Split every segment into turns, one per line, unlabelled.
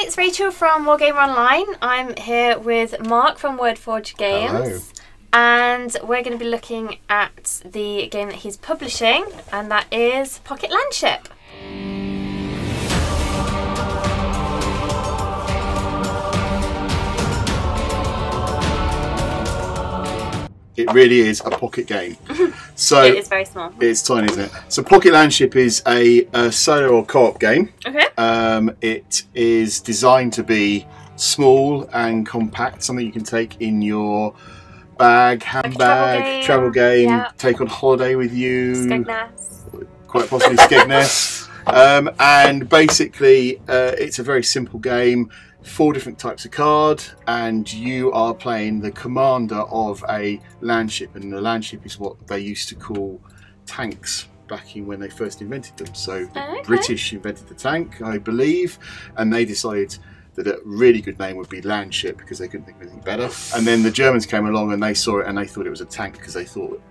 it's Rachel from Wargamer Online. I'm here with Mark from Wordforge Games.
Hello.
And we're going to be looking at the game that he's publishing, and that is Pocket Landship.
It really is a pocket game. So
it is very small.
It's tiny, isn't it? So Pocket Landship is a solo or co-op game.
Okay.
It is designed to be small and compact, something you can take in your bag, handbag, travel game,
yeah.
Take on holiday with you.
Skegness.
Quite possibly Skegness. And basically, it's a very simple game. 4 different types of card, and you are playing the commander of a landship, and the landship is what they used to call tanks back in when they first invented them. So the British invented the tank, I believe, and they decided that a really good name would be Landship because they couldn't think of anything better. And then the Germans came along and they saw it and they thought it was a tank because they thought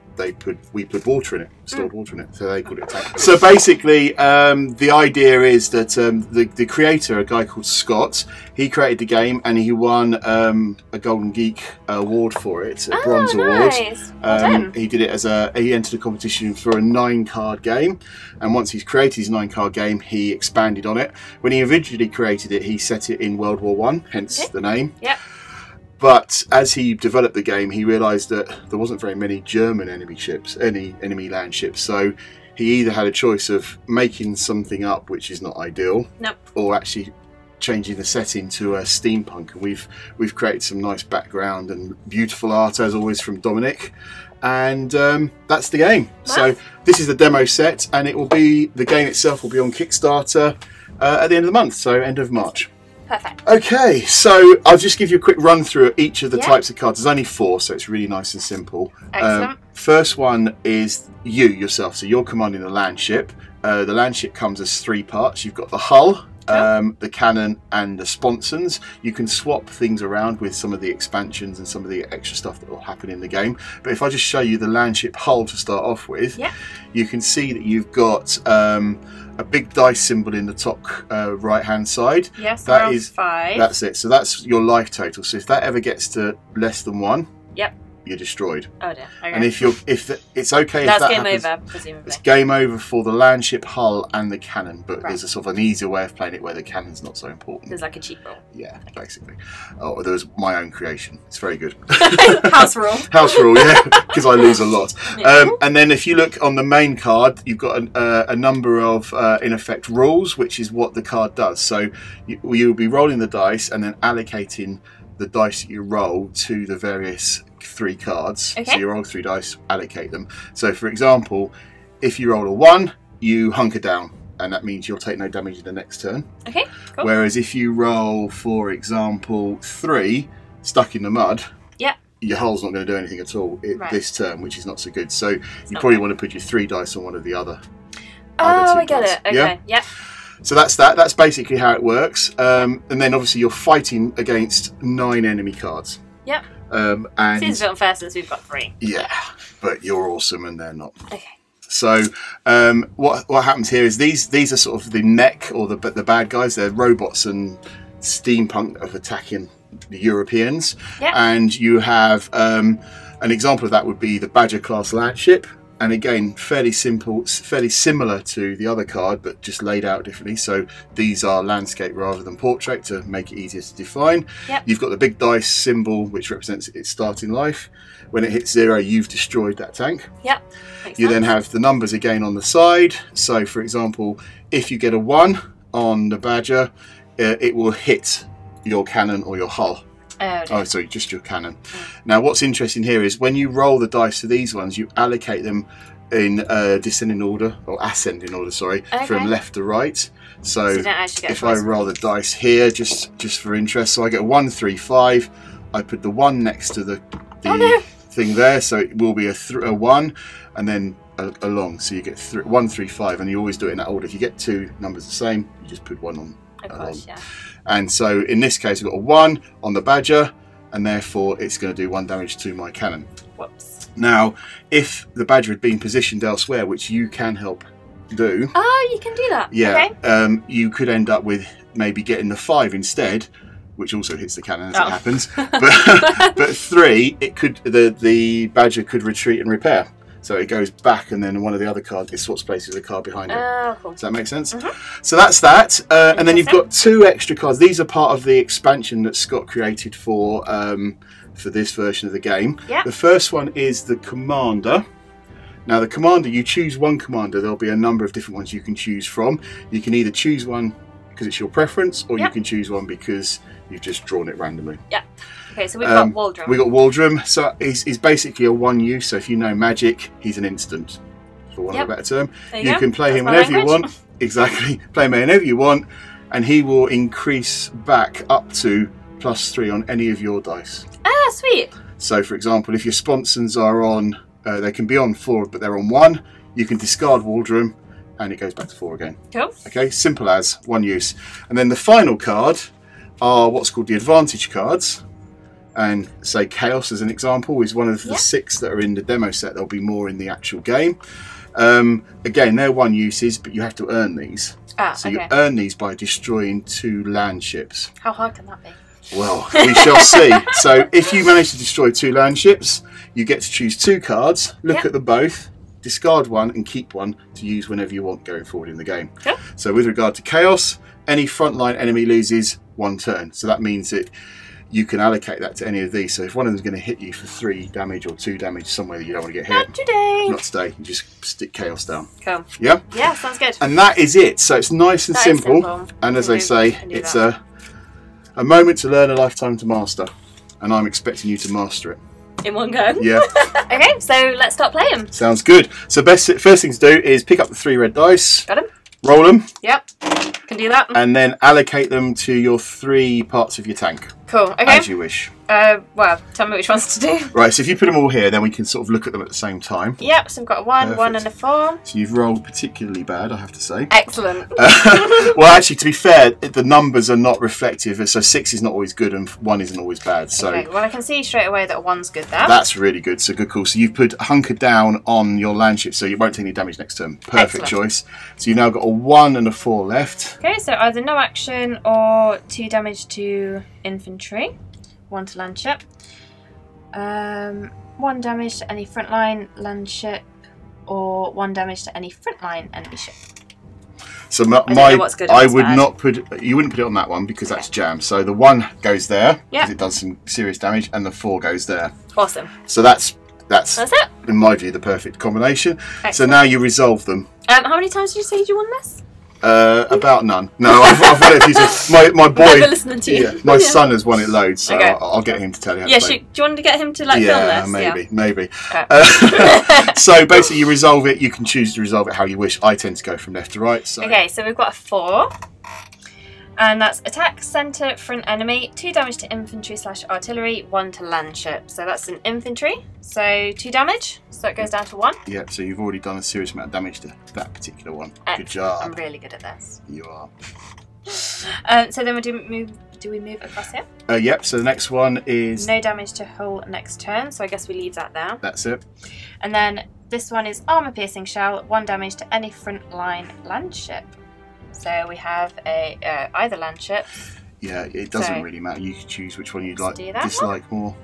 we put water in it, stored water in it, so they called it a tank. So basically, the idea is that the creator, a guy called Scott, he created the game and he won a Golden Geek award for it, a bronze award.
Well
he did it as he entered a competition for a 9-card game, and once he's created his 9-card game, he expanded on it. When he originally created it, he set it in World War I, hence the name.
Yep.
But as he developed the game, he realised that there wasn't very many German enemy land ships. So he either had a choice of making something up, which is not ideal, or actually changing the setting to a steampunk. And we've created some nice background and beautiful art, as always, from Dominic. And that's the game.
Wow.
So this is the demo set, and the game itself will be on Kickstarter at the end of the month, so end of March.
Perfect.
Okay, so I'll just give you a quick run through of each of the types of cards. There's only 4, so it's really nice and simple.
Excellent.
First one is yourself, so you're commanding the landship. The landship comes as 3 parts. You've got the hull, the cannon, and the sponsons. You can swap things around with some of the expansions and some of the extra stuff that will happen in the game. But if I just show you the landship hull to start off with, you can see that you've got a big dice symbol in the top right hand side.
Yes,
that is
5.
That's it. So that's your life total. So if that ever gets to less than 1, you're destroyed.
Oh dear. Okay.
And if it's okay,
that's
if that
game
happens,
over, presumably.
it's game over for the landship, hull, and the cannon. But there's a sort of an easier way of playing it where the cannon's not so important.
There's like a cheat roll.
Yeah, basically. Oh, there was my own creation. It's very good.
House rule.
House rule, yeah, because I lose a lot. And then if you look on the main card, you've got a number of, in effect, rules, which is what the card does. So you'll be rolling the dice and then allocating the dice that you roll to the various 3 cards. So you roll 3 dice, allocate them. So for example, if you roll a 1, you hunker down, and that means you'll take no damage in the next turn. Okay, cool. Whereas if you roll, for example, 3, stuck in the mud, your hull's not going to do anything at all this turn, which is not so good. So you probably want to put your 3 dice on one of the other.
Oh, I get it. Okay, yeah.
So that's that. That's basically how it works. And then obviously you're fighting against 9 enemy cards. Yep. And
seems a bit unfair since we've got 3.
Yeah, but you're awesome and they're not. Okay.
So
what happens here is these are sort of the mech or the bad guys. They're robots and steampunk of attacking the Europeans. Yep. And you have an example of that would be the Badger class landship. And again, fairly simple, fairly similar to the other card, but just laid out differently. So these are landscape rather than portrait to make it easier to define. Yep. You've got the big dice symbol, which represents its starting life. When it hits 0, you've destroyed that tank. Yep. You then have the numbers again on the side. So for example, if you get a 1 on the Badger, it will hit your cannon or your hull. Oh, sorry, just your cannon. Now, what's interesting here is when you roll the dice for these ones, you allocate them in descending order, or ascending order, sorry, from left to right. So
you don't actually get
if I roll the dice here, just for interest, so I get a 1, 3, 5. I put the 1 next to the thing there, so it will be a 1, and then along. So you get 1, 3, 5, and you always do it in that order. If you get 2 numbers the same, you just put 1 on. Of course, yeah. And so in this case, we've got a 1 on the Badger, and therefore it's going to do 1 damage to my cannon. Whoops. Now, if the Badger had been positioned elsewhere, which you can help do.
Oh, you can do that.
Yeah.
Okay.
You could end up with maybe getting the 5 instead, which also hits the cannon as it happens. But 3, it could the badger could retreat and repair. So it goes back, and then one of the other cards, it swaps places with a card behind it.
Oh, cool.
Does that make sense? So that's that. And then you've got 2 extra cards. These are part of the expansion that Scott created for this version of the game.
Yeah.
The first one is the Commander. Now the Commander, you choose one Commander. There'll be a number of different ones you can choose from. You can either choose one because it's your preference, or you can choose one because you've just drawn it randomly.
Yeah. Okay, so we've got WALDROM.
We've got WALDROM. So he's basically a 1 use. So if you know Magic, he's an instant, for want of a better term. You can play him whenever you want. Exactly. Play him whenever you want, and he will increase back up to +3 on any of your dice.
Ah, sweet.
So for example, if your sponsons are on, they can be on 4, but they're on 1, you can discard WALDROM, and it goes back to 4 again.
Cool.
Okay, simple as, 1 use. And then the final card are what's called the advantage cards. And say Chaos, as an example, is one of the 6 that are in the demo set. There'll be more in the actual game. Again, they're 1 uses, but you have to earn these. So you earn these by destroying 2 landships.
How hard can that be?
Well, we shall see. So if you manage to destroy 2 landships, you get to choose 2 cards, look at them both, discard 1 and keep 1 to use whenever you want going forward in the game. So with regard to Chaos, any frontline enemy loses 1 turn. So that means that you can allocate that to any of these. So if one of them's going to hit you for 3 damage or 2 damage somewhere that you don't want to get hit.
Not today.
Not today. You just stick Chaos down.
Cool.
Yeah?
Yeah, sounds good.
And that is it. So it's nice and simple. And as they say, it's a moment to learn, a lifetime to master. And I'm expecting you to master it.
In one go?
Yeah.
Okay, so let's start playing.
Sounds good. So first thing to do is pick up the 3 red dice.
Got them?
Roll them.
Yep. Can do that.
And then allocate them to your 3 parts of your tank.
Cool. Okay.
As you wish.
Well, tell me which ones to do.
Right, so if you put them all here, then we can sort of look at them at the same time.
Yep, so we've got a 1,
Perfect.
1 and a 4.
So you've rolled particularly bad, I have to say.
Excellent.
Well, actually, to be fair, the numbers are not reflective. So 6 is not always good and 1 isn't always bad. So
okay, well, I can see straight away that a 1's good there.
That's really good. So good call. So you've put hunkered down on your landship, so you won't take any damage next turn. Perfect choice. So you've now got a 1 and a 4 left.
Okay, so either no action or 2 damage to infantry. 1 to landship. 1 damage to any frontline landship, or 1 damage to any frontline enemy ship.
So I would not put. You wouldn't put it on that one because that's jam. So the 1 goes there because it does some serious damage, and the 4 goes there.
Awesome.
So that's
it.
In my view, the perfect combination.
Excellent.
So now you resolve them.
How many times did you say you won this?
About none. No, I've won it a few times. My boy,
never listening to you.
Yeah, my son has won it loads, so I'll get him to tell you how to play.
Do you want to get him to film this?
Maybe. So basically, you resolve it. You can choose to resolve it how you wish. I tend to go from left to right. So.
Okay, so we've got a 4. And that's attack, centre, front enemy, 2 damage to infantry / artillery, 1 to landship. So that's an infantry, so 2 damage, so it goes down to 1.
Yep, so you've already done a serious amount of damage to that particular one.
Excellent.
Good job.
I'm really good at this.
You are.
So then do we move across here?
Yep, so the next one is...
No damage to hull next turn, so I guess we leave that there.
That's it.
And then this one is armour piercing shell, 1 damage to any front line landship. So we have either landship.
Yeah, it doesn't really matter. You can choose which one you'd dislike more.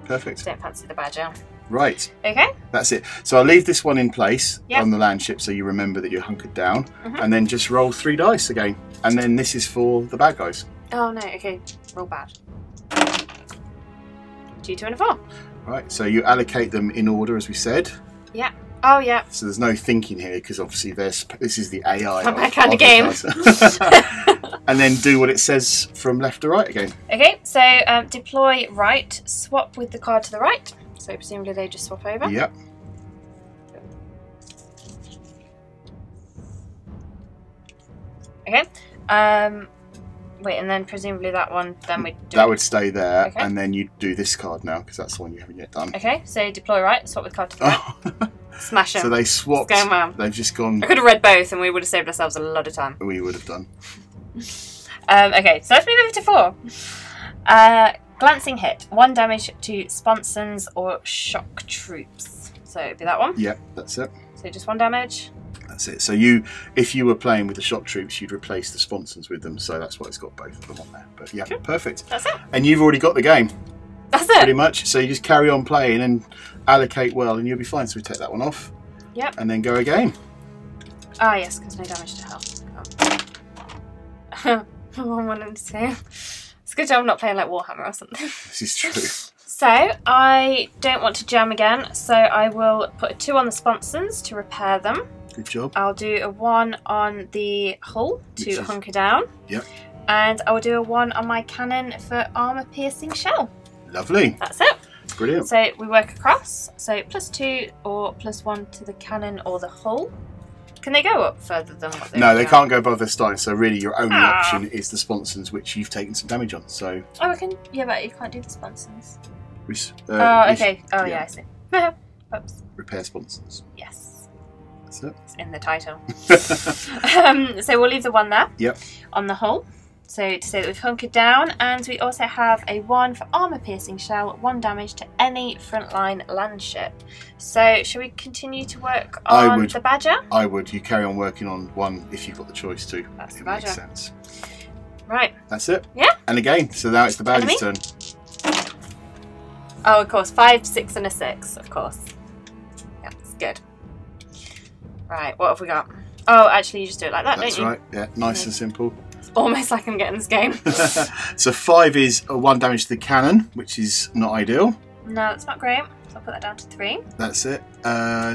Perfect.
Don't fancy the badger.
Right.
Okay.
That's it. So I'll leave this one in place on the landship so you remember that you're hunkered down. And then just roll 3 dice again. And then this is for the bad guys.
Oh no, okay. Roll bad. 2, 2 and a 4.
Right, so you allocate them in order as we said.
Yeah. Oh yeah.
So there's no thinking here because obviously this is the AI
of my kind of game.
And then do what it says from left to right again.
Okay, so deploy right, swap with the card to the right. So presumably they just swap over.
Yep.
Okay. Wait, and then presumably that one, then we do
that would stay there, and then you do this card now because that's the one you haven't yet done.
Okay, so deploy right, swap with card to the right. Smash them.
So they swapped.
It's going well.
They've just gone.
I could have read both, and we would have saved ourselves a lot of time.
We would have done.
Okay, so let's move over to 4. Glancing hit, 1 damage to sponsons or shock troops. So it'd be that one.
Yep, that's it.
So just 1 damage.
That's it. So if you were playing with the shock troops, you'd replace the sponsons with them. So that's why it's got both of them on there. But yeah, perfect.
That's it.
And you've already got the game.
That's it.
Pretty much. So you just carry on playing and allocate well, and you'll be fine. So we take that one off.
Yep.
And then go again.
Ah, yes, because no damage to health. 1 and 2. It's a good job I'm not playing like Warhammer or something.
This is true.
So I don't want to jam again, so I will put a 2 on the sponsons to repair them.
Good job.
I'll do a 1 on the hull to hunker down.
Yep.
And I will do a 1 on my cannon for armour piercing shell.
Lovely.
That's it.
Brilliant.
So we work across. So +2 or +1 to the cannon or the hull. Can they go up further than what they
No, they can't go above their starting, so really your only option is the sponsons, which you've taken some damage on. So
oh, I can. Yeah, but you can't do the sponsons.
okay.
Oh, yeah, I see. Oops.
Repair sponsons.
Yes.
That's it.
It's in the title. So we'll leave the 1 there.
Yep.
On the hull. So to say that we've hunkered down, and we also have a 1 for armour piercing shell, 1 damage to any frontline landship. So shall we continue to work on the Badger?
I would. You carry on working on 1 if you've got the choice to.
That's the
It
Badger.
makes sense.
Right.
That's it.
Yeah.
And again, so now it's the Badger's turn.
Oh, of course. 5, 6 and a 6, of course. Yeah, it's good. Right, what have we got? Oh, actually you just do it like that, don't you?
That's right. Yeah, nice and simple.
Almost like I'm getting this game.
So 5 is 1 damage to the cannon, which is not ideal.
No, it's not great. So I'll put that down to 3.
That's it.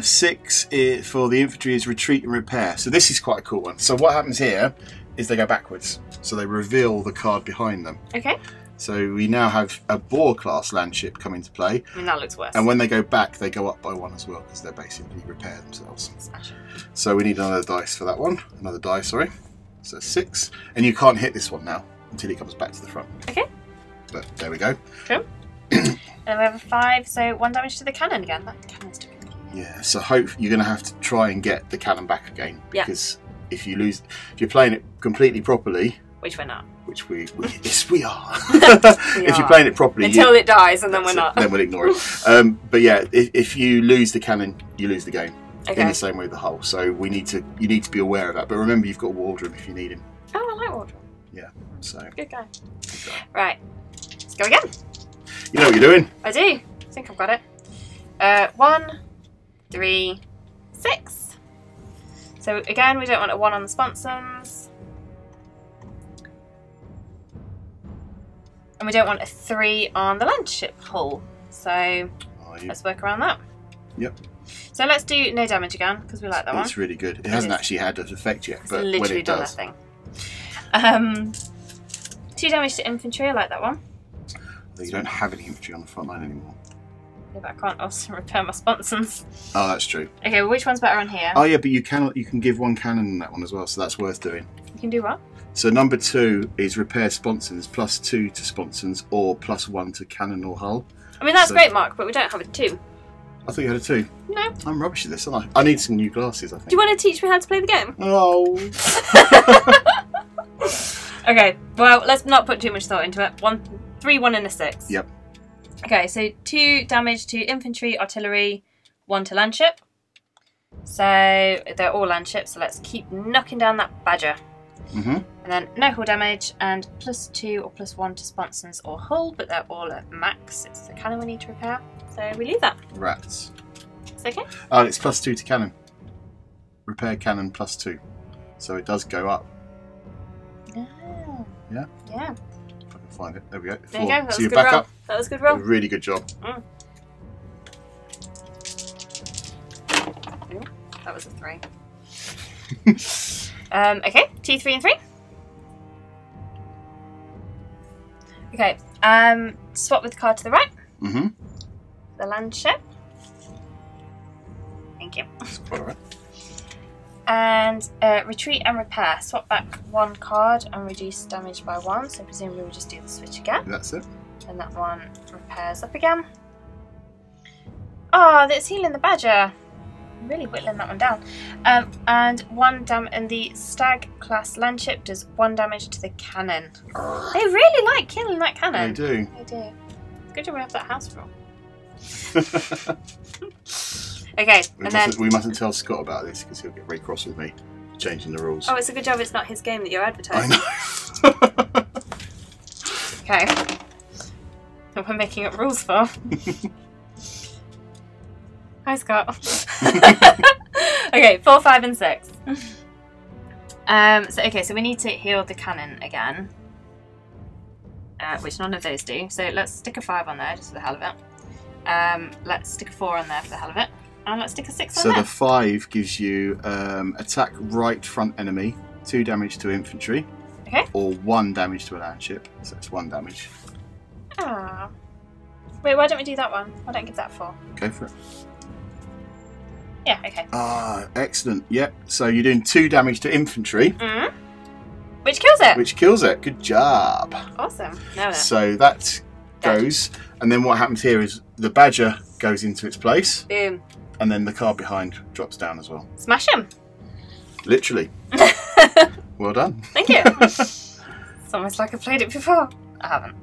6 for the infantry is retreat and repair. So this is quite a cool one. So what happens here is they go backwards. So they reveal the card behind them.
Okay.
So we now have a Boar class landship come into play.
I mean, that looks worse.
And when they go back, they go up by 1 as well, because they're basically repair themselves.
Smash it.
So we need another dice for that one. Another die, sorry. So 6. And you can't hit this one now until it comes back to the front.
Okay.
But there we go.
Cool. And we have a 5, so 1 damage to the cannon again. That cannon's too confusing.
Yeah, so you're going to have to try and get the cannon back again.
Yeah.
Because if you're playing it completely properly...
Which we're not.
Which yes, we are. If you're playing it properly...
Until it dies, and then we're not.
Then we'll ignore it. But yeah, if you lose the cannon, you lose the game.
Okay.
In the same way with the hull. So you need to be aware of that. But remember, you've got WALDROM if you need him.
Oh, I like WALDROM.
Yeah, so...
Good guy. Right, let's go again.
You know what you're doing.
I do. I think I've got it. 1, 3, 6. So again, we don't want a 1 on the sponsons. And we don't want a 3 on the landship hull. So let's work around that.
Yep.
So let's do no damage again, because we like that one.
It's really good. It hasn't actually had an effect yet, but
literally
when it
done
does...
nothing. 2 damage to infantry, I like that one.
You don't have any infantry on the front line anymore.
Yeah, but I can't also repair my sponsons.
Oh, that's true.
Okay, well, which one's better on here?
Oh yeah, but you can give 1 cannon in that one as well, so that's worth doing.
You can do what?
So number 2 is repair sponsons, +2 to sponsons, or +1 to cannon or hull.
I mean, that's great, Mark, but we don't have a 2.
I thought you had a 2.
No.
I'm rubbish at this, aren't I? I need some new glasses, I think.
Do you want to teach me how to play the game?
Oh.
Okay, well, let's not put too much thought into it. 3, 1 and a 6.
Yep.
Okay, so 2 damage to infantry, artillery, 1 to landship. So they're all landships, so let's keep knocking down that Badger. And then no hull damage, and +2 or +1 to sponsons or hull, but they're all at max. It's the cannon we need to repair, so we leave that.
Rats.
It's okay?
Oh, it's +2 to cannon. Repair cannon +2. So it does go up.
Oh.
Yeah?
Yeah.
If I can find it. There we go. 4.
There you go. That
so
was
you're
a good
back
roll.
up.
That was a good roll.
Really good job.
Ooh, that was a 3. Okay, 2, 3 and 3. Okay, swap with the card to the right. The landship. Thank you.
That's quite alright.
And retreat and repair. Swap back 1 card and reduce damage by 1. So presumably we'll just do the switch again.
That's it.
And that one repairs up again. Oh, that's healing the Badger. Really whittling that one down. And 1 damage. And the STAG class landship does 1 damage to the cannon. They really like killing that cannon.
They do.
They do. Good job we have that house rule. Okay,
we mustn't tell Scott about this because he'll get very cross with me for changing the rules.
Oh, it's a good job it's not his game that you're advertising.
I know.
Okay. What we're making up rules for. Hi, Scott. Okay, 4, 5, and 6. So we need to heal the cannon again. Which none of those do. So let's stick a 5 on there just for the hell of it. Let's stick a 4 on there for the hell of it. And let's stick a 6 on there.
So the 5 gives you attack right front enemy, 2 damage to infantry.
Okay.
Or 1 damage to a landship. So it's 1 damage.
Ah. Wait, why don't we do that one? Why don't I give that 4?
Go for it.
Yeah, okay.
Ah, excellent. Yep. So you're doing 2 damage to infantry.
Mm-hmm. Which kills it.
Which kills it. Good job.
Awesome. Now
so that goes, and then what happens here is the badger goes into its place.
Boom.
And then the card behind drops down as well.
Smash him.
Literally. Well done.
Thank you. It's almost like I've played it before. I haven't.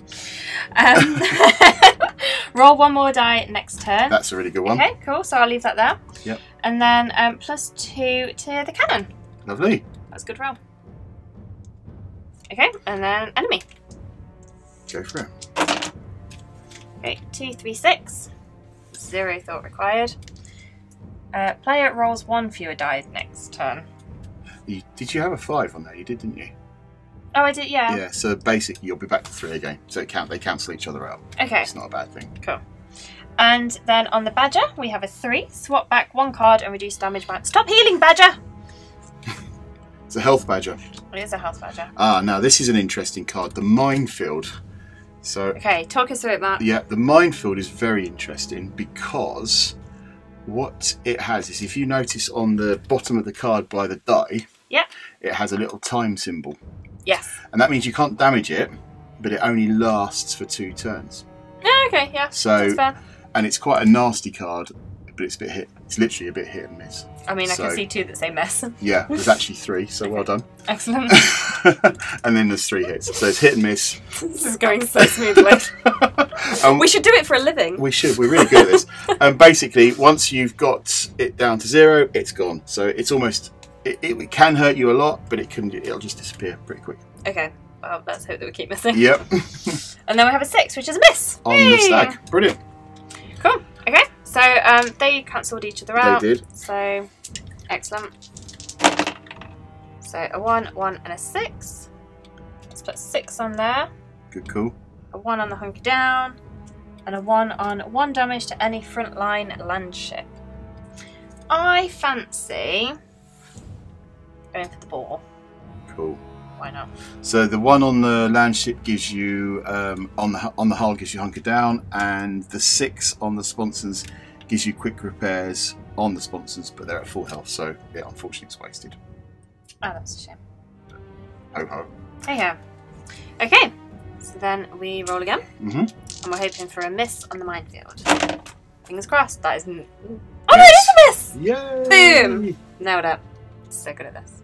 Roll 1 more die next turn.
That's a really good one.
Okay, cool. So I'll leave that there.
Yep.
And then +2 to the cannon.
Lovely.
That's a good roll. Okay, and then enemy.
Go for it.
Okay, 2, 3, 6. 0 thought required. Player rolls 1 fewer die next turn.
Did you have a 5 on there? You did, didn't you?
Oh, I did, yeah.
Yeah, so basically you'll be back to 3 again. So they cancel each other out.
Okay.
It's not a bad thing.
Cool. And then on the badger, we have a 3. Swap back 1 card and reduce damage by... Stop healing, badger!
It's a health badger.
It is a health badger.
Ah, now this is an interesting card. The minefield. So...
Okay, talk us through it, Matt.
Yeah, the minefield is very interesting because what it has is, if you notice on the bottom of the card by the die, it has a little time symbol.
Yes.
And that means you can't damage it, but it only lasts for 2 turns.
Yeah, okay, yeah.
So,
that's fair.
And it's quite a nasty card, but it's literally a bit hit and miss.
I mean, I can see 2 that say mess.
Yeah, there's actually 3, so well done.
Excellent.
And then there's 3 hits. So it's hit and miss.
This is going so smoothly. We should do it for a living.
We should. We're really good at this. And basically, once you've got it down to 0, it's gone. So it's almost... It can hurt you a lot, but it'll just disappear pretty quick.
Okay. Well, let's hope that we keep missing.
Yep.
And then we have a 6, which is a miss.
On the stag. Brilliant.
Cool. Okay. So they cancelled each other out.
They did.
So excellent. So a 1, 1, and a 6. Let's put 6 on there.
Good call.
A 1 on the hunker down, and a 1 on 1 damage to any frontline landship. I fancy going for the ball.
Cool.
Why not?
So the 1 on the landship gives you on the hull gives you hunker down, and the 6 on the sponsons gives you quick repairs on the sponsons, but they're at full health, so yeah, unfortunately it's wasted.
Oh, that's a shame.
Ho ho.
Hey ho. Okay, so then we roll again, and we're hoping for a miss on the minefield. Fingers crossed. That isn't. Oh, no, it is a miss!
Yay!
Boom! Nailed it. So good at this.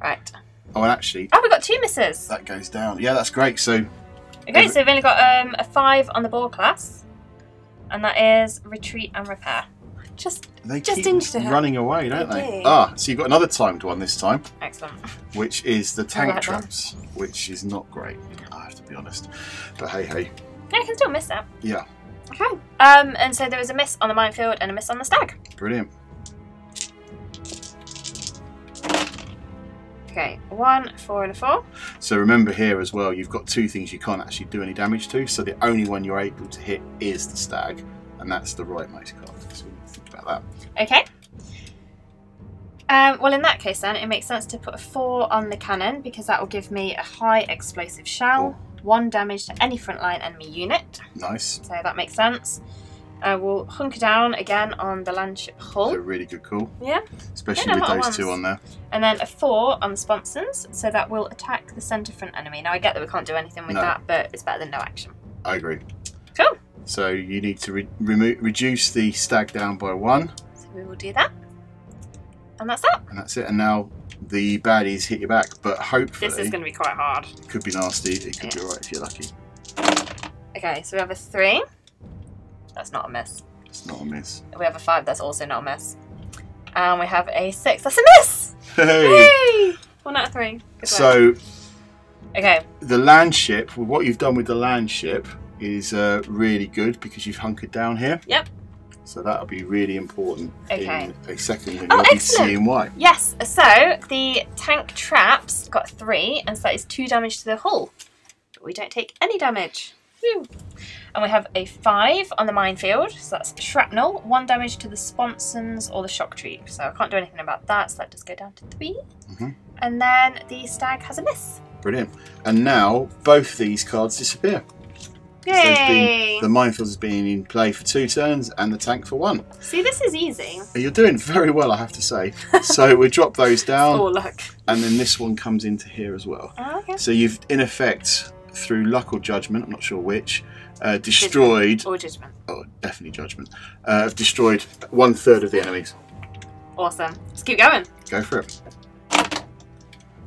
Right.
Oh, and actually...
Oh, we got 2 misses.
That goes down. Yeah, that's great. So...
Okay, so we've only got a 5 on the ball class. And that is retreat and repair.
They
just
keep
inched it.
running away, don't
They
they?
do.
Ah, so you've got another timed one this time.
Excellent.
Which is the tank
like that.
traps, which is not great, I have to be honest. But hey, hey.
Yeah, I can still miss that.
Yeah.
Okay. And so there was a miss on the minefield and a miss on the stag.
Brilliant.
Okay, 1, 4, and a 4.
So remember here as well, you've got 2 things you can't actually do any damage to. So the only one you're able to hit is the stag, and that's the rightmost card. So we need to think about that.
Okay. Well, in that case then, it makes sense to put a 4 on the cannon, because that will give me a high explosive shell, 1 damage to any frontline enemy unit.
Nice.
So that makes sense. We'll hunker down again on the landship hull.
That's a really good call.
Yeah.
Especially with those 2 on there.
And then a 4 on the sponsons, so that will attack the centre front enemy. Now I get that we can't do anything with that, but it's better than no action.
I agree.
Cool.
So you need to reduce the stag down by 1.
So we will do that. And that's that.
And that's it. And now the baddies hit you back, but hopefully...
This is going to be quite hard.
It could be nasty. It could be alright if you're lucky.
Okay, so we have a 3. That's not a miss.
It's not a miss.
We have a 5, that's also not a miss. And we have a 6, that's a miss!
Hey!
Yay! 1 out of 3. Good
so,
work. Okay.
The Landship, what you've done with the Landship is really good because you've hunkered down here.
Yep.
So that'll be really important in a second when you'll be seeing why.
Yes, so the tank traps got 3, and so that is 2 damage to the hull. But we don't take any damage. Woo. And we have a 5 on the minefield, so that's shrapnel, 1 damage to the sponsons or the shock tree. So I can't do anything about that, so that does go down to 3. And then the stag has a miss.
Brilliant. And now both these cards disappear.
Yay!
The minefield has been in play for 2 turns and the tank for 1.
See, this is easy.
You're doing very well, I have to say. So we drop those down.
Oh, luck.
And then this one comes into here as well.
Oh, okay.
So you've, in effect, through luck or judgment, I'm not sure which, destroyed...
Judgment. Or judgment.
Oh, definitely judgment. Destroyed 1/3 of the enemies.
Awesome. Let's keep going.
Go for it.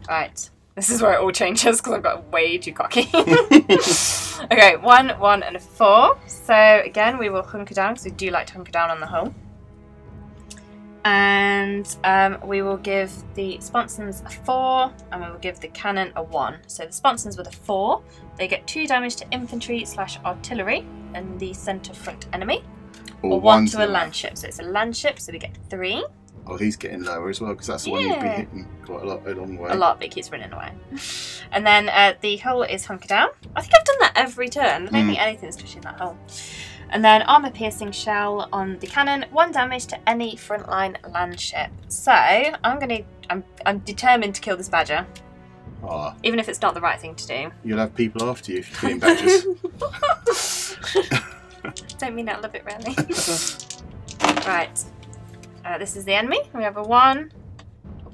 Right. This is where it all changes because I've got way too cocky. Okay, 1, 1, and a 4. So again, we will hunker down because we do like to hunker down on the hull. And we will give the sponsons a 4, and we will give the cannon a 1. So the sponsons with a 4, they get 2 damage to infantry / artillery and the centre front enemy, or 1 to a landship. So it's a landship, so we get 3.
Oh, he's getting lower as well because that's the one you'll be hitting quite a long way.
A lot, but it keeps running away. And then the hull is hunker down. I think I've done that every turn. I don't think anything's touching that hull. And then armour piercing shell on the cannon, 1 damage to any frontline landship. So I'm determined to kill this badger.
Oh.
Even if it's not the right thing to do.
You'll have people after you if you're killing badgers.
Don't mean that, love it really. Right. This is the enemy. We have a 1,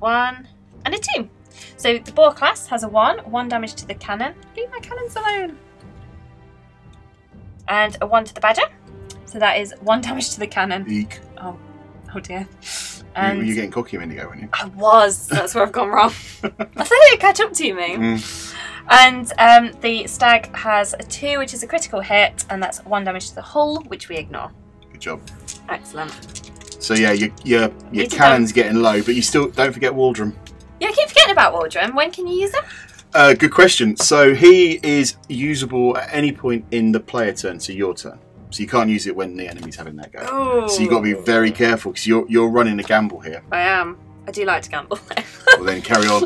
and a 2. So the boar class has a 1 damage to the cannon. Leave my cannons alone. And a 1 to the badger. So that is 1 damage to the cannon.
Eek.
Oh dear. And
you're getting cocky a minute ago, weren't you?
I was. That's where I've gone wrong. I thought it'd catch up to me. And the stag has a 2, which is a critical hit, and that's 1 damage to the hull, which we ignore.
Good job.
Excellent.
So yeah, your cannon's getting low, but you still don't forget WALDROM.
Yeah, I keep forgetting about WALDROM. When can you use him?
Good question. So he is usable at any point in the player turn, so your turn. So you can't use it when the enemy's having that go.
Ooh.
So you've got to be very careful because you're running a gamble here.
I am. I do like to gamble.
Well then carry on.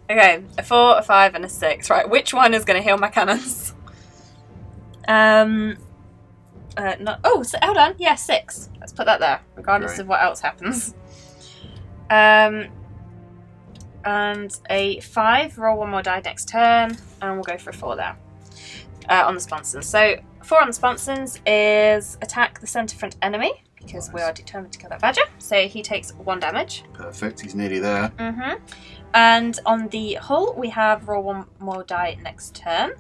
Okay, a 4, a 5, and a 6. Right, which one is going to heal my cannons? No. Oh, so, hold on. Yeah, 6. Let's put that there, regardless of what else happens. And a 5. Roll 1 more die next turn, and we'll go for a 4 there. On the sponsons. So 4 on the sponsons is attack the centre front enemy because we are determined to kill that badger. So he takes 1 damage.
Perfect. He's nearly there.
And on the hull, we have roll 1 more die next turn.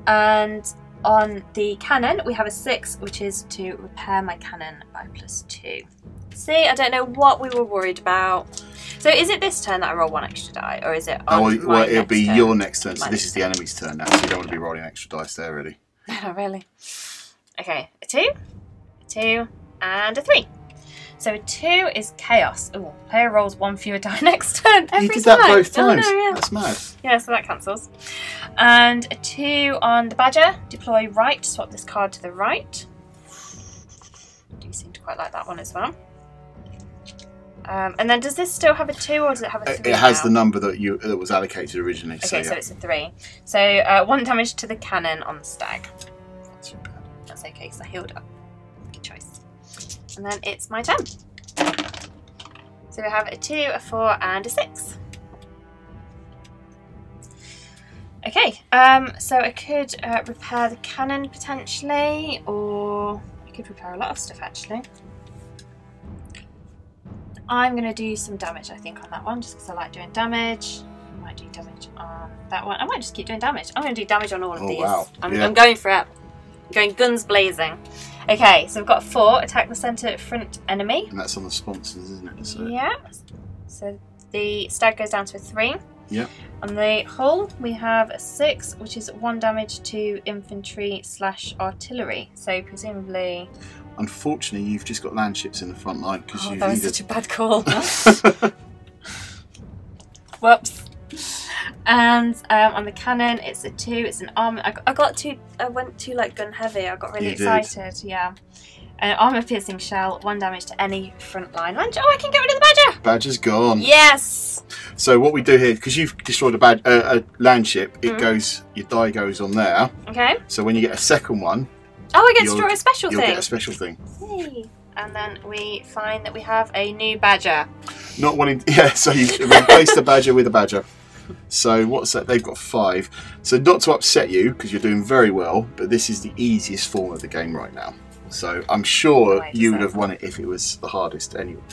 And on the cannon, we have a 6, which is to repair my cannon by +2. See, I don't know what we were worried about. So is it this turn that I roll 1 extra die, or is it on
well, it'll be
turn?
your next turn. So this is the enemy's turn now, so you don't want to be rolling extra dice there, really.
No, really. Okay, a 2, a 2, and a 3. So a 2 is chaos. Oh, player rolls 1 fewer die next turn every time.
You did that both times.
Oh, no, yeah.
That's mad.
Yeah, so that cancels. And a 2 on the badger. Deploy right. Swap this card to the right. I do seem to quite like that one as well. And then does this still have a 2 or does it have a 3?
It has
now?
the number that was allocated originally.
Okay,
so, yeah.
so it's a 3. So 1 damage to the cannon on the stag.
Not too bad.
That's okay because I healed up. Good choice. And then it's my turn. So we have a 2, a 4, and a 6. Okay, so I could repair the cannon potentially, or I could repair a lot of stuff actually. I'm going to do some damage, I think, on that one, just because I like doing damage. I might do damage on that one. I might just keep doing damage. I'm going to do damage on all of these.
Wow.
I'm going for it. I'm going guns blazing. Okay, so we've got 4, attack the centre front enemy.
And that's on the sponsons, isn't it? So.
Yeah. So the stag goes down to a 3.
Yeah.
On the hull, we have a 6, which is 1 damage to infantry / artillery. So presumably.
Unfortunately, you've just got landships in the front line because
that was such a bad call. Whoops. And on the cannon, it's a 2. It's an armor. I got 2. I went to like gun heavy. I got really excited. Yeah. An armor piercing shell. 1 damage to any front line. Oh, I can get rid of the badger.
Badger's gone.
Yes.
So what we do here, because you've destroyed a landship, it goes. Your die goes on there.
Okay.
So when you get a second one.
Oh, I get to draw a special thing.
You'll get a special thing.
Hey. And then we find that we have a new badger.
Not wanting. Yeah. So you replace the badger with a badger. So what's that? They've got 5. So not to upset you, because you're doing very well, but this is the easiest form of the game right now. So I'm sure you would have won it if it was the hardest anyway.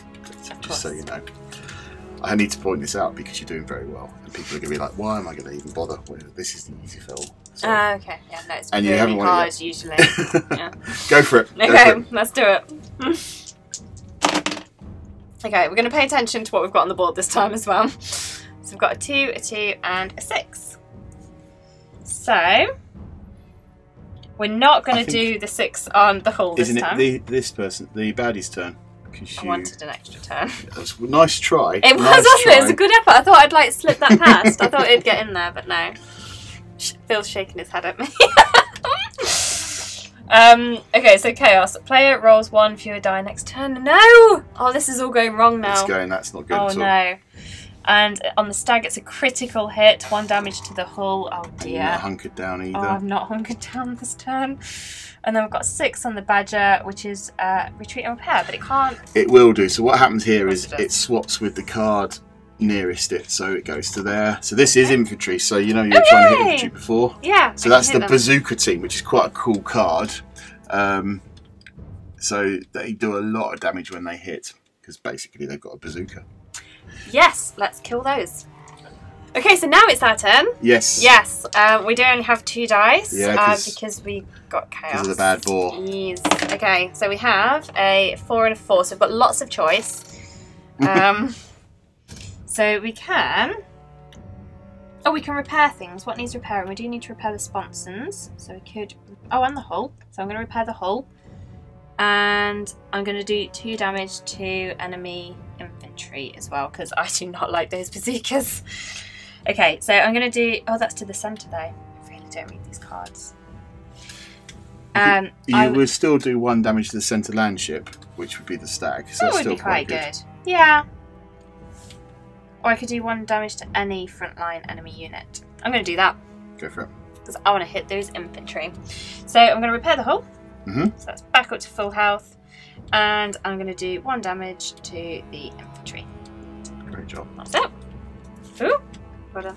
Just so you know. I need to point this out because you're doing very well. And people are going to be like, why am I going to even bother? Well, this is the easy film. So.
Okay. Yeah, no, it's really hard usually. Yeah.
Go for it.
Okay, let's do it. Okay, we're going to pay attention to what we've got on the board this time as well. So we've got a 2, a 2, and a 6. So we're not going to do the 6 on the hull this time. Isn't it
this person, the baddie's turn?
I wanted an extra turn.
That was a nice try.
It was, wasn't it? It was a good effort. I thought I'd like slip that past. I thought it'd get in there, but no. Phil's shaking his head at me. Okay, so chaos. Player rolls 1 fewer die next turn. No! Oh, this is all going wrong now.
It's going, that's not good
at all.
Oh
no. And on the stag, it's a critical hit. 1 damage to the hull. Oh dear.
You're not hunkered down either.
Oh, I'm not hunkered down this turn. And then we've got 6 on the badger, which is retreat and repair, but it can't.
It will do. So what happens here is it swaps with the card nearest it, so it goes to there. So this is infantry. So you know you were trying to hit infantry before.
Yeah.
So that's the bazooka team, which is quite a cool card. So they do a lot of damage when they hit because basically they've got a bazooka.
Yes, let's kill those. Okay, so now it's our turn.
Yes.
Yes. We do only have 2 dice because we got chaos.
Because of the bad boar.
Yes. Okay, so we have a 4 and a 4, so we've got lots of choice. So we can. Oh, we can repair things. What needs repairing? We do need to repair the sponsons. So we could. Oh, and the hull. So I'm going to repair the hull. And I'm going to do 2 damage to enemy infantry as well, because I do not like those bazookas. Okay, so I'm going to do... Oh, that's to the centre though. I really don't read these cards.
You would still do 1 damage to the centre landship, which would be the stag. So
that
would
be quite good. Yeah. Or I could do 1 damage to any frontline enemy unit. I'm going to do that.
Go for it.
Because I want to hit those infantry. So I'm going to repair the hull. So that's back up to full health. And I'm going to do 1 damage to the infantry.
Great job.
That's it. Ooh. Well done.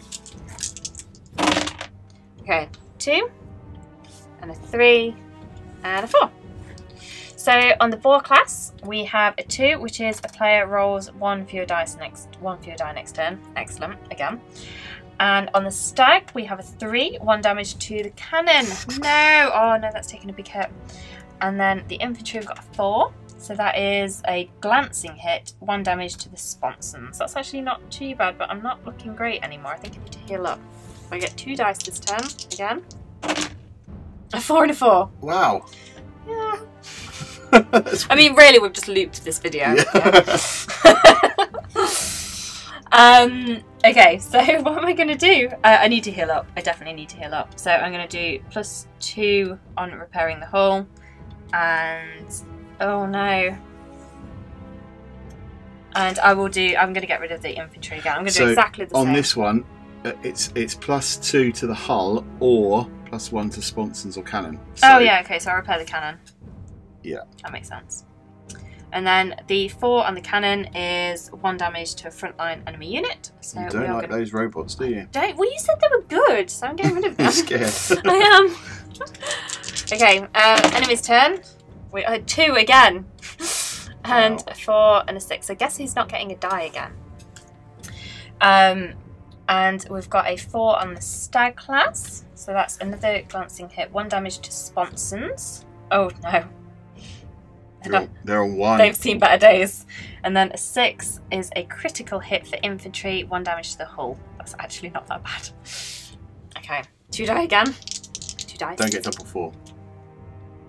Okay, 2. And a 3. And a 4. So on the boar class, we have a 2, which is a player rolls 1 fewer die next turn. Excellent, again. And on the stag, we have a 3, 1 damage to the cannon. No! Oh no, that's taking a big hit. And then the infantry, we've got a 4. So that is a glancing hit, 1 damage to the sponsons. That's actually not too bad, but I'm not looking great anymore. I think I need to heal up. I get 2 dice this turn, again. A 4 and a 4.
Wow.
Yeah. I mean, really, we've just looped this video. Yeah. Okay, so what am I going to do? I need to heal up. I definitely need to heal up. So I'm going to do +2 on repairing the hull. And... oh no. And I'm going to get rid of the infantry again. I'm going to do exactly the same.
On this one, it's +2 to the hull or +1 to sponsons or cannon. So,
oh yeah, okay, so I'll repair the cannon.
Yeah.
That makes sense. And then the 4 on the cannon is 1 damage to a frontline enemy unit. So
you don't like those robots, do you?
Well, you said they were good, so I'm getting rid of them.
I'm scared.
I am. Okay, enemy's turn. We had 2 again. And a 4 and a 6. So I guess he's not getting a die again. And we've got a 4 on the stag class. So that's another glancing hit. 1 damage to sponsons. Oh no.
They're on 1.
They've seen better days. And then a 6 is a critical hit for infantry, 1 damage to the hull. That's actually not that bad. Okay, 2 die again. 2 dice.
Don't get double 4.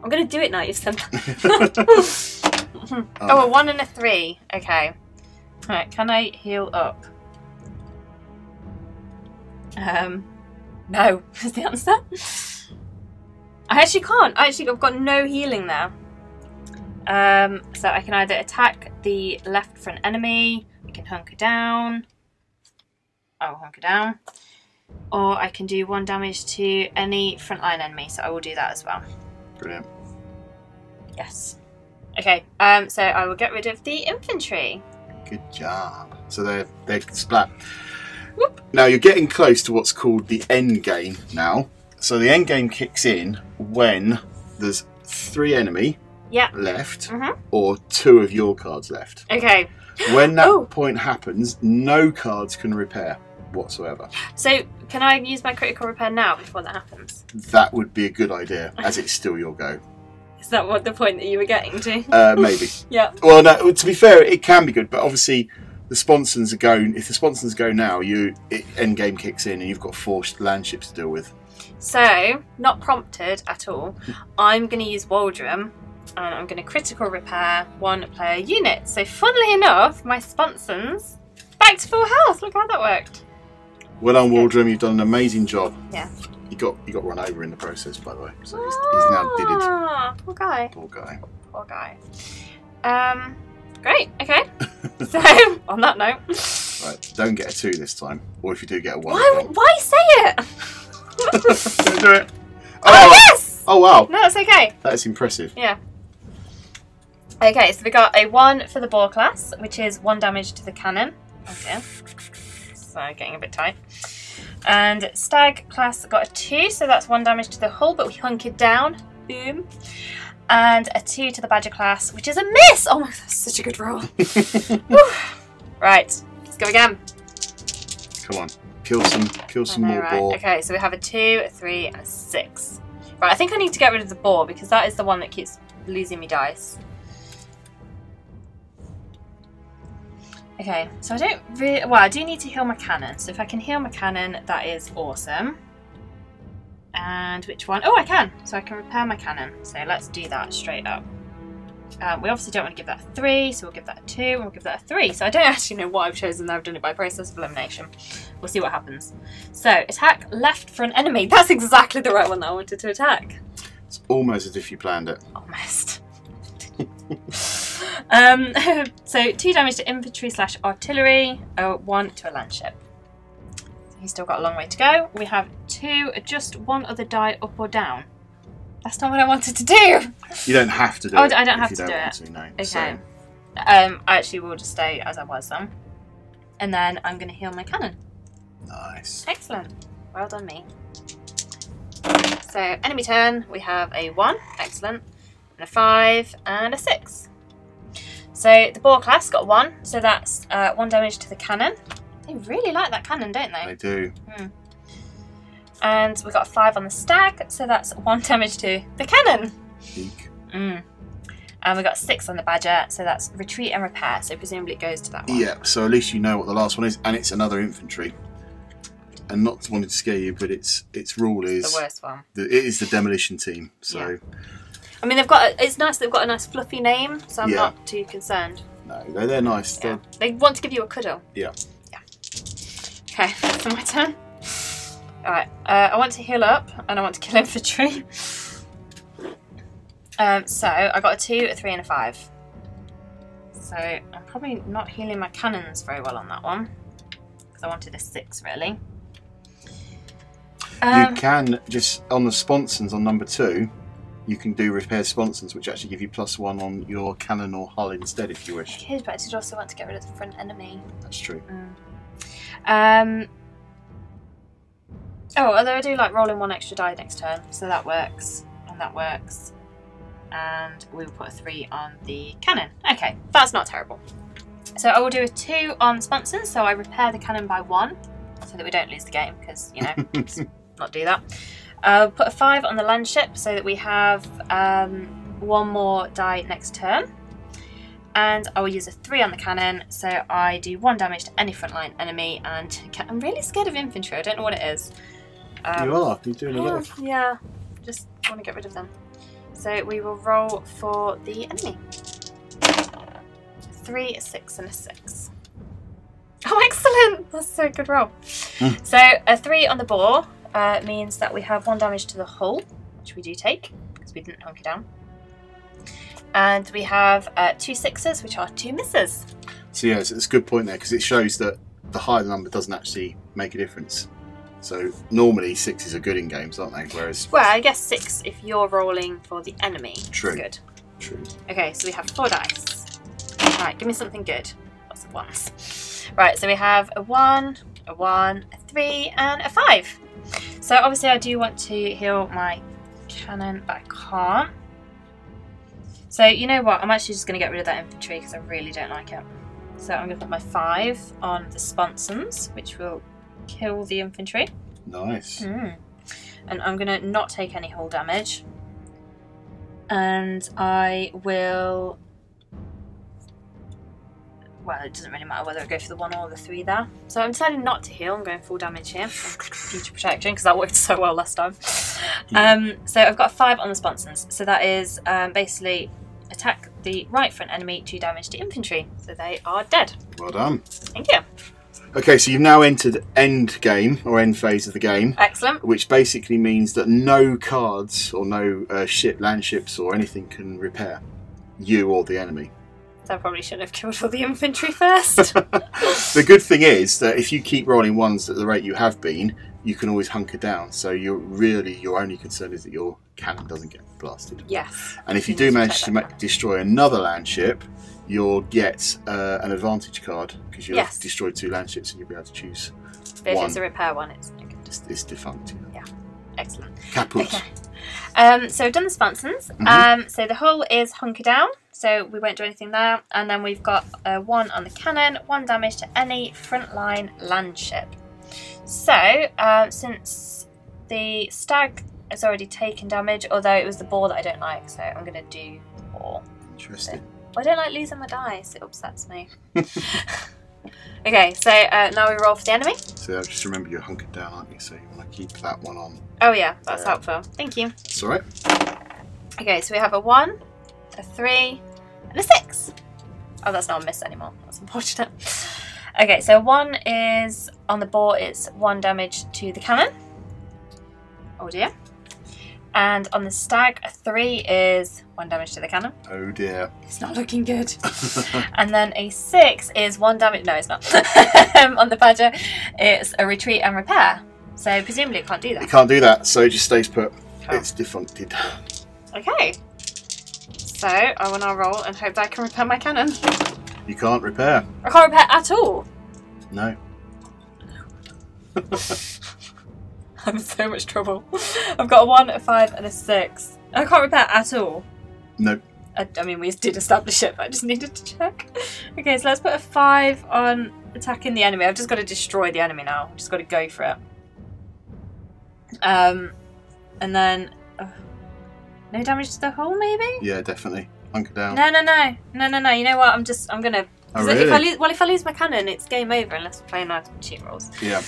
I'm going to do it now, you've said that. Oh, a 1 and a 3. Okay. Alright, can I heal up? No, is the answer. I actually can't. I've got no healing there. So I can either attack the left front enemy, I can hunker down. I will hunker down. Or I can do 1 damage to any frontline enemy, so I will do that as well.
Brilliant.
Yes. Okay, so I will get rid of the infantry.
Good job. So they're splat. Whoop. Now you're getting close to what's called the end game now. So the end game kicks in when there's 3 enemy left, or 2 of your cards left.
Okay.
When that point happens, no cards can repair whatsoever.
So can I use my critical repair now before that happens?
That would be a good idea, as it's still your go.
Is that what the point that you were getting to?
Maybe.
Yeah.
Well, no, to be fair, it can be good, but obviously the sponsons are going. If the sponsons go now, end game kicks in, and you've got 4 landships to deal with. So, not prompted at all, I'm going to use WALDROM, and I'm going to critical repair 1 player unit. So, funnily enough, my sponsons back to full health. Look how that worked. Well done, WALDROM. You've done an amazing job. Yeah. You got run over in the process, by the way. So he's now didded. Poor guy. Poor guy. Poor guy. Great. Okay. So on that note, right, don't get a 2 this time, or if you do get a 1. Why say it? Don't do it. Oh yes. Oh wow. No, that's okay. That is impressive. Yeah. Okay, so we got a 1 for the ball class, which is 1 damage to the cannon. Okay. So getting a bit tight. And STAG class got a 2, so that's 1 damage to the hull, but we hunkered down. Boom. And a 2 to the Badger class, which is a miss! Oh my god, that's such a good roll. Right, let's go again. Come on, kill some more boar. Okay, so we have a 2, a 3, and a 6. Right, I think I need to get rid of the boar, because that is the one that keeps losing me dice. Okay, so I don't really... Well, I do need to heal my cannon. So if I can heal my cannon, that is awesome. And which one? Oh, I can! So I can repair my cannon. So let's do that straight up. We obviously don't want to give that a 3, so we'll give that a 2, and we'll give that a 3. So I don't actually know what I've chosen there. I've done it by process of elimination. We'll see what happens. So, attack left front enemy. That's exactly the right one that I wanted to attack. It's almost as if you planned it. Almost. So 2 damage to infantry / artillery, 1 to a landship. So he's still got a long way to go. We have 2, just 1 other die up or down. That's not what I wanted to do. You don't have to do it. I don't have to do it. No. Okay. So. I actually will just stay as I was then. And then I'm going to heal my cannon. Nice. Excellent. Well done me. So enemy turn, we have a 1. Excellent. And a 5 and a 6. So the ball class got 1, so that's 1 damage to the cannon. They really like that cannon, don't they? They do. And we got a 5 on the stag, so that's 1 damage to the cannon. And we got 6 on the badger, so that's retreat and repair, so presumably it goes to that one. Yeah, so at least you know what the last one is, and it's another infantry. And not wanting to scare you, but its rule is the worst one. It is the demolition team. So, yeah. I mean, it's nice. They've got a nice fluffy name, so I'm not too concerned. No, they're nice. Yeah. They want to give you a cuddle. Yeah. Yeah. Okay, so my turn. All right. I want to heal up, and I want to kill infantry. So I got a 2, a 3, and a 5. So I'm probably not healing my cannons very well on that one, because I wanted a 6 really. You can just, on the sponsons on number 2, you can do repair sponsons, which actually give you +1 on your cannon or hull instead if you wish. I could, but I did also want to get rid of the front enemy. That's true. Although I do like rolling 1 extra die next turn, so that works, and that works. And we will put a 3 on the cannon. Okay, that's not terrible. So I will do a 2 on sponsons, so I repair the cannon by 1, so that we don't lose the game, because, you know, let's not do that. I'll put a 5 on the landship, so that we have
one more die next turn. And I will use a 3 on the cannon, so I do 1 damage to any frontline enemy. And I'm really scared of infantry. I don't know what it is.
You are. You're doing a lot of...
Yeah, just want to get rid of them. So we will roll for the enemy. 3, a 6, and a 6. Oh, excellent! That's a good roll. So a 3 on the bore means that we have 1 damage to the hull, which we do take because we didn't hunker down. And we have 2 6s, which are 2 misses.
So yeah, it's a good point there because it shows that the higher the number doesn't actually make a difference. So normally 6s are good in games, aren't they? Whereas,
well, I guess 6 if you're rolling for the enemy.
True.
Is good.
True.
Okay, so we have 4 dice. Right, give me something good. Lots of 1s. Right, so we have a 1, a 1, a 3, and a 5. So obviously I do want to heal my cannon, but I can't. So you know what? I'm actually just going to get rid of that infantry because I really don't like it. So I'm going to put my 5 on the sponsons, which will kill the infantry.
Nice.
And I'm going to not take any hull damage. And I will... Well, it doesn't really matter whether I go for the 1 or the 3 there. So I'm deciding not to heal. I'm going full damage here for future protection because that worked so well last time. So I've got 5 on the sponsons. So that is basically attack the right front enemy, 2 damage to infantry. So they are dead.
Well done.
Thank you.
Okay, so you've now entered end game or end phase of the game.
Excellent.
Which basically means that no cards or no landships or anything can repair you or the enemy.
So I probably shouldn't have killed all the infantry first.
The good thing is that if you keep rolling 1s at the rate you have been, you can always hunker down. So your only concern is that your cannon doesn't get blasted.
Yes.
And if you do manage to destroy another landship, you'll get an advantage card because you'll have destroyed 2 landships and you'll be able to choose
but if
one.
it's a repair one, it's
defunct.
Yeah. Excellent.
Caput.
Okay. So we've done the sponsons. So the hull is hunker down. So we won't do anything there. And then we've got 1 on the cannon, 1 damage to any frontline landship. So since the stag has already taken damage, although it was the boar that I don't like, so I'm going to do the boar.
Interesting.
I don't like losing my dice, it upsets me. Okay, so now we roll for the enemy.
So just remember you're hunkered down, aren't you? So you want to keep that one on.
Oh yeah, that's helpful. Thank you.
It's alright.
Okay, so we have a 1, a 3, and a 6. Oh, that's not a miss anymore. That's unfortunate. Okay, so 1 is on the boar, it's 1 damage to the cannon. Oh dear. And on the stag, a 3 is 1 damage to the cannon.
Oh dear.
It's not looking good. And then a 6 is 1 damage. No, it's not. On the badger, it's a retreat and repair. So presumably it can't do that.
It can't do that, so it just stays put.
Oh.
It's defuncted. Okay.
So I will now roll and hope that I can repair my cannon.
You can't repair.
I can't repair at all.
No.
I'm in so much trouble. I've got a 1, a 5, and a 6. I can't repair at all.
Nope.
I mean, we did establish it, but I just needed to check. Okay, so let's put a 5 on attacking the enemy. I've just got to destroy the enemy now. I've just got to go for it. And then... no damage to the hull, maybe?
Yeah, definitely. Hunker down.
No. You know what? I'm going to...
Oh, really?
If I lose my cannon, it's game over unless we're playing nice cheat rolls.
Yeah.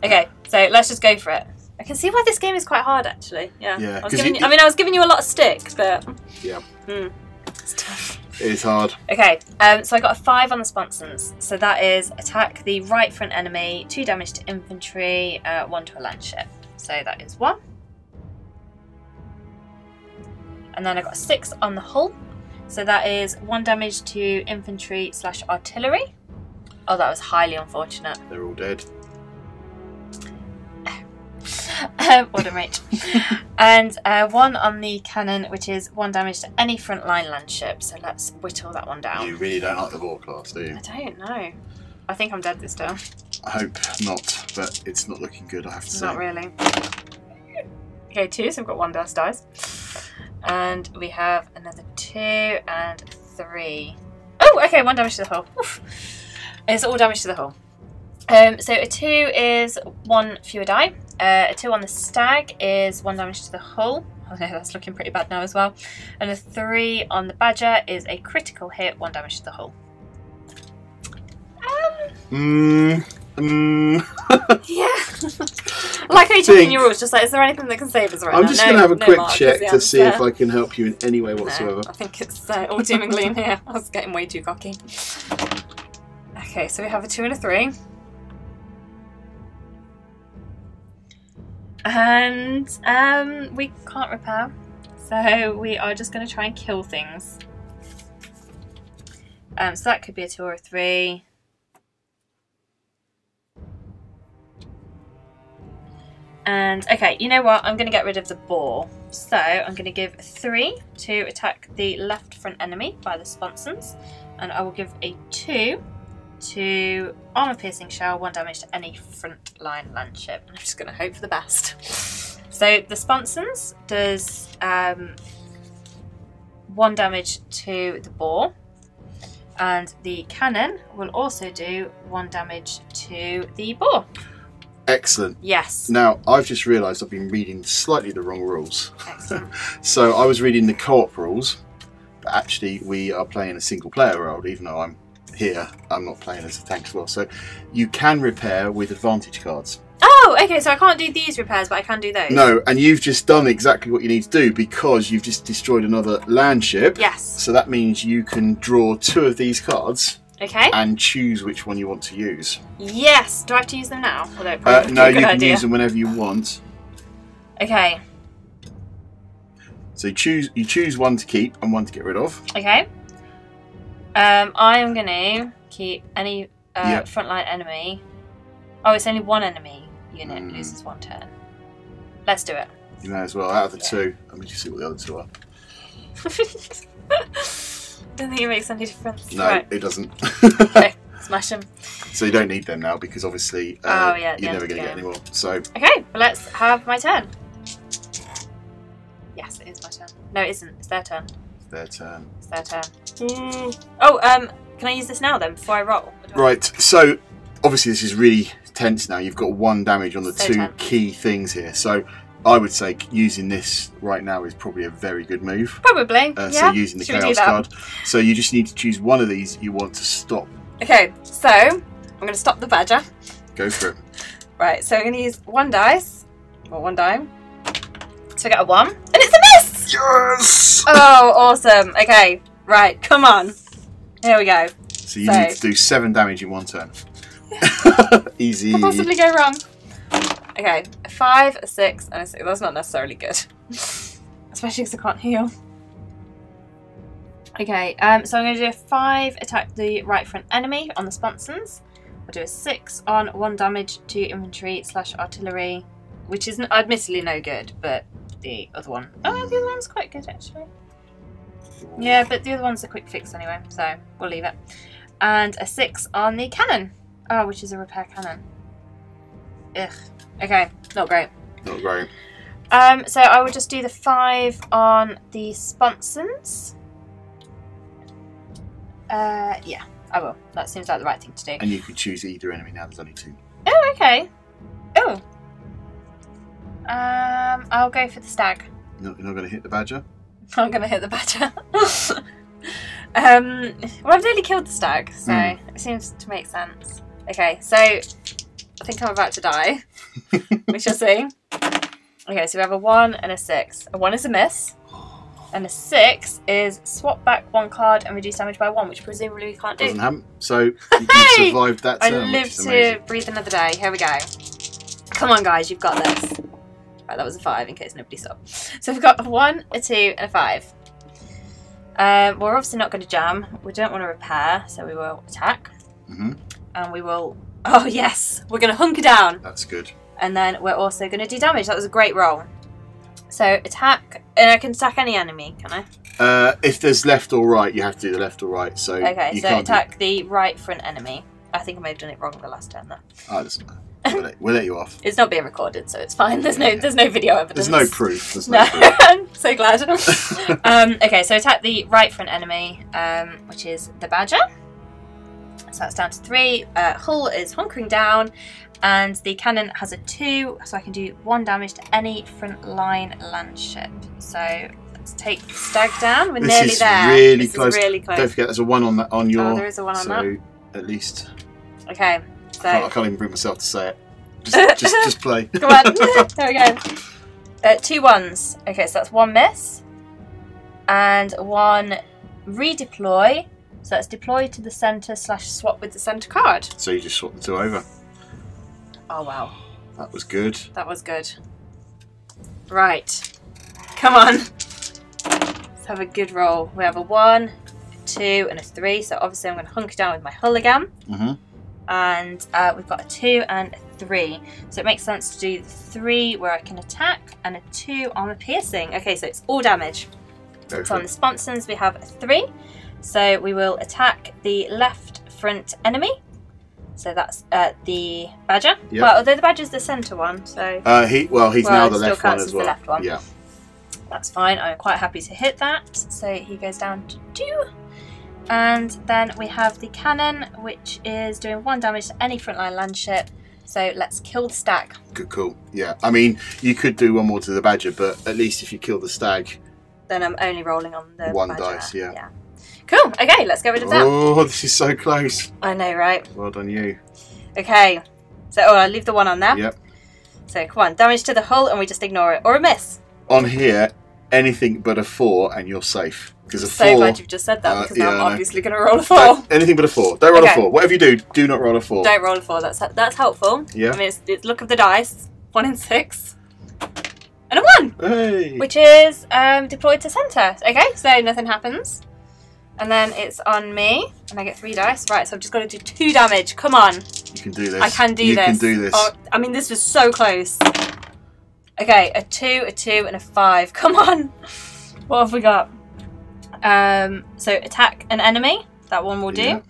Okay, so let's just go for it. I can see why this game is quite hard, actually. Yeah.
Yeah.
I was giving you a lot of stick, but...
Yeah.
It's tough.
It is hard.
Okay, so I got a 5 on the sponsons. So that is attack the right front enemy, 2 damage to infantry, 1 to a landship. So that is 1. And then I got a 6 on the hull. So that is 1 damage to infantry / artillery. Oh, that was highly unfortunate.
They're all dead.
What a rage. And 1 on the cannon, which is 1 damage to any frontline landship. So let's whittle that one down.
You really don't like the war class, do you?
I don't know. I think I'm dead this turn.
I hope not, but it's not looking good, I have to say.
Not really. Okay, 2, so I've got 1 less dice. And we have another 2 and 3. Oh, okay, 1 damage to the hull. Oof. It's all damage to the hull. So a 2 is 1 fewer die. A 2 on the stag is 1 damage to the hull. Oh no, that's looking pretty bad now as well. And a 3 on the badger is a critical hit, 1 damage to the hull. Yeah. Like how you took in your rules, just like, is there anything that can save us right now?
I'm just going to have a quick check to see if I can help you in any way whatsoever.
No, I think it's all doom and gloom here. I was getting way too cocky. Okay, so we have a 2 and a 3. And we can't repair. So we are just going to try and kill things. So that could be a 2 or a 3. And okay, you know what? I'm going to get rid of the boar. So I'm going to give 3 to attack the left front enemy by the sponsons. And I will give a 2 to armor piercing shell, 1 damage to any front line landship. I'm just going to hope for the best. So the sponsons does 1 damage to the boar. And the cannon will also do 1 damage to the boar.
Excellent.
Yes.
Now, I've just realised I've been reading slightly the wrong rules.
Excellent.
So I was reading the co-op rules, but actually we are playing a single player world, even though I'm here, I'm not playing as a tank as well. So you can repair with advantage cards.
Oh, okay, so I can't do these repairs, but I can do those.
No, and you've just done exactly what you need to do because you've just destroyed another landship.
Yes.
So that means you can draw 2 of these cards.
Okay.
And choose which one you want to use.
Yes. Do I have to use them now?
No, you can use them whenever you want.
Okay.
So you choose 1 to keep and 1 to get rid of.
Okay. I am going to keep any frontline enemy. Oh, it's only 1 enemy unit loses 1 turn. Let's do it.
You may as well. Out of the 2, let me just see what the other 2 are.
Don't think it makes any difference.
No,
right.
It doesn't.
Okay, smash them.
So you don't need them now because obviously you're never going to get any more. So
okay, well let's have my turn. Yes, it is my turn. No, it isn't. It's their turn.
It's their turn.
It's their turn. Oh, can I use this now then before I roll?
Right. So obviously this is really tense now. You've got 1 damage on the 2
tense.
key things here. So I would say using this right now is probably a very good move.
Probably, yeah.
So using the chaos card. So you just need to choose 1 of these you want to stop.
Okay, so I'm going to stop the badger.
Go for it.
Right, so I'm going to use 1 dice, or 1 die. So I get a 1, and it's a miss!
Yes!
Oh, awesome. Okay, right, come on. Here we go.
So you need to do 7 damage in 1 turn. Easy.
Could possibly go wrong. Okay, a 5, a 6, and a 6. That's not necessarily good. Especially because I can't heal. Okay, so I'm going to do a 5 attack the right front enemy on the sponsons. I'll do a 6 on 1 damage to infantry / artillery, which is admittedly no good, but the other one... Oh, the other one's quite good actually. Yeah, but the other one's a quick fix anyway, so we'll leave it. And a 6 on the cannon. Oh, which is a repair cannon. Ugh. Okay, not great.
Not great.
So I would just do the 5 on the sponsons. Yeah, I will. That seems like the right thing to do.
And you can choose either enemy now. There's only 2.
Oh, okay. Oh. I'll go for the stag.
You're not going to hit the badger?
I'm going to hit the badger. Well, I've nearly killed the stag, so it seems to make sense. Okay, so I think I'm about to die. We shall see. Okay, so we have a 1 and a 6. A 1 is a miss. And a 6 is swap back 1 card and reduce damage by 1, which presumably we can't do.
Doesn't happen. So you survived that turn.
I live to breathe another day. Here we go. Come on, guys, you've got this. Right, that was a 5 in case nobody saw. So we've got a 1, a 2, and a 5. We're obviously not going to jam. We don't want to repair, so we will attack. And we will... Oh, yes! We're going to hunker down.
That's good.
And then we're also going to do damage. That was a great roll. So attack... And I can attack any enemy, can I?
If there's left or right, you have to do the left or right. So
okay,
you
so
can't
attack the right front enemy. I think I may have done it wrong the last turn, though.
Oh, it doesn't matter. We'll let you off.
It's not being recorded, so it's fine. There's no video evidence.
There's no proof. There's no proof.
I'm so glad. Okay, so attack the right front enemy, which is the badger. so that's down to 3. Hull is hunkering down, and the cannon has a 2, so I can do 1 damage to any front line landship. So let's take the stag down. We're nearly there.
Really close.
Is really close.
Don't forget, there's a 1 on that on your.
Oh, there is a 1 on that.
So at least.
Okay. So
I can't even bring myself to say it. Just play.
Come on. There we go. 2 1s. Okay, so that's 1 miss and 1 redeploy. So that's deploy to the centre / swap with the centre card.
So you just swap the 2 over.
Oh wow.
That was good.
That was good. Right. Come on. Let's have a good roll. We have a 1, a 2 and a 3. So obviously I'm going to hunker down with my hull again. And we've got a 2 and a 3. So it makes sense to do the 3 where I can attack and a 2 armor piercing. Okay, so it's all damage. So on the sponsons we have a 3. So we will attack the left front enemy. So that's the badger. Yep. Well, although the badger's the centre one, so
he's now the left one as well.
The left one.
Yeah,
that's fine. I'm quite happy to hit that. So he goes down to 2, and then we have the cannon, which is doing 1 damage to any frontline landship. So let's kill the stag.
Good call. Yeah, I mean you could do 1 more to the badger, but at least if you kill the stag,
then I'm only rolling on the
1
badger.
dice. Yeah.
Cool. Okay, let's get rid of that.
Oh, this is so close.
I know, right?
Well done, you.
Okay. So, I'll leave the 1 on there.
Yep.
So, come on. Damage to the hull, and we just ignore it. Or a miss.
On here, anything but a 4, and you're safe. Because a 4.
So glad you've just said that, because now I'm obviously going to roll a 4.
Anything but a 4. Don't roll a 4. Whatever you do not roll a 4.
Don't roll a 4. That's helpful.
Yeah.
I mean, it's look of the dice. 1 in 6. And a 1!
Hey.
Which is deployed to centre. Okay, so nothing happens. And then it's on me, and I get 3 dice. Right, so I've just got to do 2 damage. Come on.
You can do this.
I can do this.
You can do this.
Oh, I mean, this was so close. Okay, a 2, a 2, and a 5. Come on. What have we got? So attack an enemy. That one will do.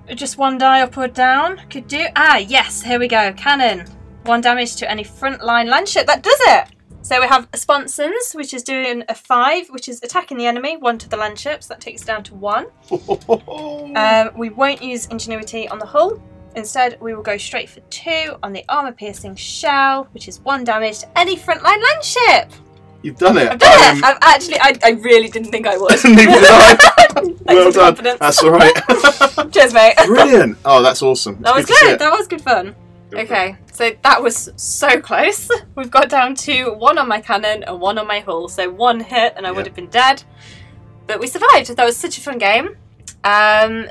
Yeah.
Just 1 die up or down. Could do. Ah, yes. Here we go. Cannon. 1 damage to any frontline landship. That does it. So we have sponsons, which is doing a 5, which is attacking the enemy, 1 to the landship, so that takes it down to 1. We won't use ingenuity on the hull. Instead, we will go straight for 2 on the armor piercing shell, which is 1 damage to any frontline landship.
You've done it.
I've done it. I've actually, I really didn't think I would.
Neither did I. Well done.
Confidence.
That's all right.
Cheers, mate.
Brilliant. Oh, that's awesome.
That was good. That was good fun. Okay, so that was so close. We've got down to 1 on my cannon and 1 on my hull. So 1 hit and I would have been dead. But we survived. That was such a fun game.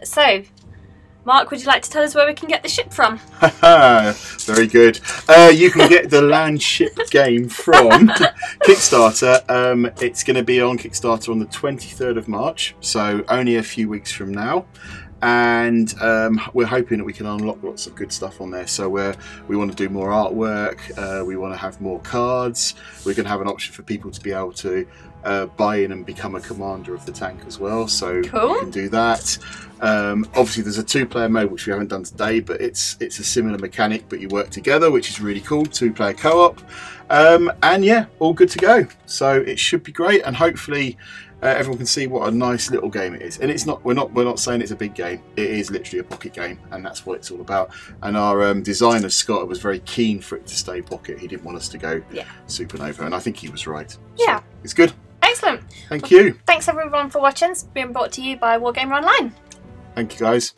So, Mark, would you like to tell us where we can get the ship from?
Very good. You can get the Landship game from Kickstarter. It's going to be on Kickstarter on the 23rd of March. So only a few weeks from now. And we're hoping that we can unlock lots of good stuff on there. So we want to do more artwork, we want to have more cards, we're going to have an option for people to be able to buy in and become a commander of the tank as well, so
cool.
You can do that. Obviously there's a 2-player mode which we haven't done today, but it's a similar mechanic, but you work together, which is really cool. 2-player co-op, and yeah, all good to go. So it should be great, and hopefully everyone can see what a nice little game it is. And it's not, we're not saying it's a big game. It is literally a pocket game, and that's what it's all about. And our designer Scott was very keen for it to stay pocket. He didn't want us to go supernova, and I think he was right.
Yeah,
so it's good.
Excellent.
Thank you.
Thanks everyone for watching. It's been brought to you by Wargamer Online.
Thank you, guys.